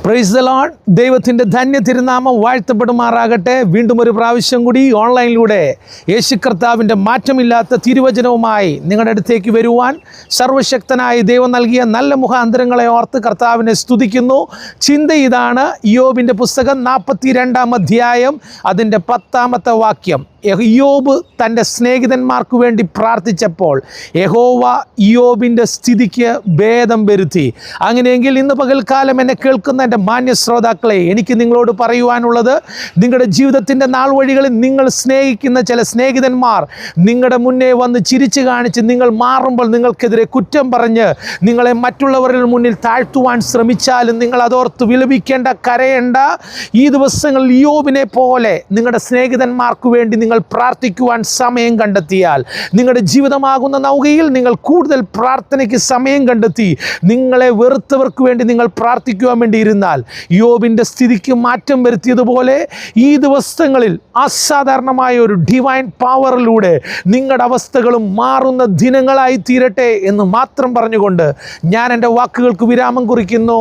Praise the Lord. ദൈവത്തിൻ്റെ ധന്യ തിരുനാമം വാഴ്ത്തപ്പെടുമാറാകട്ടെ. വീണ്ടും ഒരു പ്രാവശ്യം കൂടി ഓൺലൈനിലൂടെ യേശു കർത്താവിൻ്റെ മാറ്റമില്ലാത്ത തിരുവചനവുമായി നിങ്ങളുടെ അടുത്തേക്ക് വരുവാൻ സർവശക്തനായ ദൈവം നൽകിയ നല്ല മുഖാന്തരങ്ങളെ ഓർത്ത് കർത്താവിനെ സ്തുതിക്കുന്നു. ചിന്ത ഇതാണ്: ഇയ്യോബിൻ്റെ പുസ്തകം 42-ാം അധ്യായം അതിൻ്റെ 10-ാമത്തെ വാക്യം. ഇയ്യോബ് തൻ്റെ സ്നേഹിതന്മാർക്ക് വേണ്ടി പ്രാർത്ഥിച്ചപ്പോൾ യഹോവ ഇയ്യോബിൻ്റെ സ്ഥിതിക്ക് ഭേദം വരുത്തി. അങ്ങനെയെങ്കിൽ ഇന്ന് പകൽക്കാലം എന്നെ കേൾക്കുന്ന എൻ്റെ മാന്യ ശ്രോതാക്കളെ, എനിക്ക് നിങ്ങളോട് പറയുവാനുള്ളത്, നിങ്ങളുടെ ജീവിതത്തിൻ്റെ നാൾ വഴികളിൽ നിങ്ങൾ സ്നേഹിക്കുന്ന ചില സ്നേഹിതന്മാർ നിങ്ങളുടെ മുന്നേ വന്ന് ചിരിച്ചു കാണിച്ച് നിങ്ങൾ മാറുമ്പോൾ നിങ്ങൾക്കെതിരെ കുറ്റം പറഞ്ഞ് നിങ്ങളെ മറ്റുള്ളവരുടെ മുന്നിൽ താഴ്ത്തുവാൻ ശ്രമിച്ചാലും നിങ്ങൾ അതോർത്ത് വിലപിക്കേണ്ട, കരയേണ്ട. ഈ ദിവസങ്ങളിൽ ഇയ്യോബിനെ പോലെ നിങ്ങളുടെ സ്നേഹിതന്മാർക്ക് വേണ്ടി നിങ്ങൾ പ്രാർത്ഥിക്കുവാൻ സമയം കണ്ടെത്തിയാൽ, നിങ്ങളുടെ ജീവിതമാകുന്ന നൗകയിൽ നിങ്ങൾ കൂടുതൽ പ്രാർത്ഥനയ്ക്ക് സമയം കണ്ടെത്തി നിങ്ങളെ വെറുത്തവർക്ക് വേണ്ടി നിങ്ങൾ പ്രാർത്ഥിക്കുവാൻ വേണ്ടി ഇരുന്നാൽ, യോബിൻ്റെ സ്ഥിതിക്ക് മാറ്റം വരുത്തിയതുപോലെ ഈ ദിവസങ്ങളിൽ അസാധാരണമായ ഒരു ഡിവൈൻ പവറിലൂടെ നിങ്ങളുടെ അവസ്ഥകളും മാറുന്ന ദിനങ്ങളായി തീരട്ടെ എന്ന് മാത്രം പറഞ്ഞുകൊണ്ട് ഞാൻ എൻ്റെ വാക്കുകൾക്ക് വിരാമം കുറിക്കുന്നു.